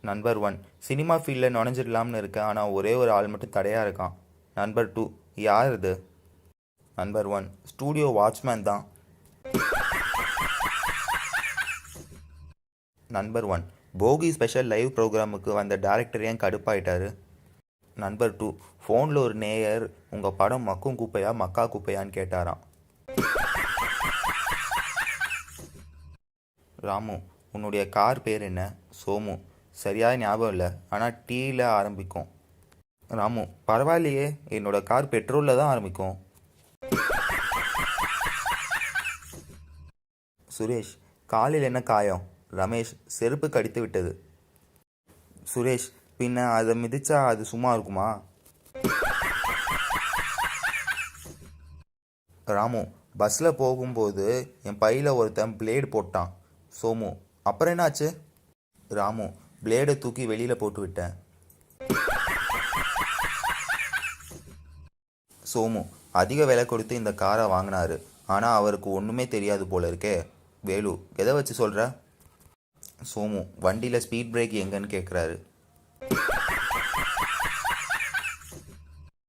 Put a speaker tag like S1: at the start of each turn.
S1: Number 1, cinema ஃபீல்டில் நுழைஞ்சிடலாம்னு இருக்கேன், ஆனால் ஒரே ஒரு ஆள் மட்டும் தடையாக இருக்கான். நம்பர் 2, யார் இது? நம்பர் 1, ஸ்டூடியோ வாட்ச்மேன் தான். நம்பர் 1, போகி ஸ்பெஷல் லைவ் ப்ரோக்ராமுக்கு வந்த டேரக்டர் ஏன் கடுப்பாயிட்டாரு? நம்பர் 2, ஃபோனில் ஒரு நேயர் உங்கள் படம் மக்கும் குப்பையா மக்கா குப்பையான்னு கேட்டாராம். ராமு, உன்னுடைய கார் பேர் என்ன? சோமு, சரியாக ஞாபகம் இல்லை, ஆனால் டீயில் ஆரம்பிக்கும். ராமு, பரவாயில்லையே, என்னோட கார் பெட்ரோலில் தான் ஆரம்பிக்கும். சுரேஷ், காலில் என்ன காயம்? ரமேஷ், செருப்பு கடித்து விட்டது. சுரேஷ், பின்ன அதை மிதிச்சா அது சும்மா இருக்குமா? ராமு, பஸ்ஸில் போகும்போது என் பையில் ஒருத்தன் பிளேடு போட்டான். சோமு, அப்புறம் என்னாச்சு? ராமு, பிளேடை தூக்கி வெளியில் போட்டு விட்டேன். சோமு, அதிக விலை கொடுத்து இந்த காரை வாங்கினாரு, ஆனால் அவருக்கு ஒன்றுமே தெரியாது போல இருக்கே. வேலு, எதை வச்சு சொல்கிற? சோமு, வண்டியில் ஸ்பீட் பிரேக் எங்கன்னு கேட்குறாரு.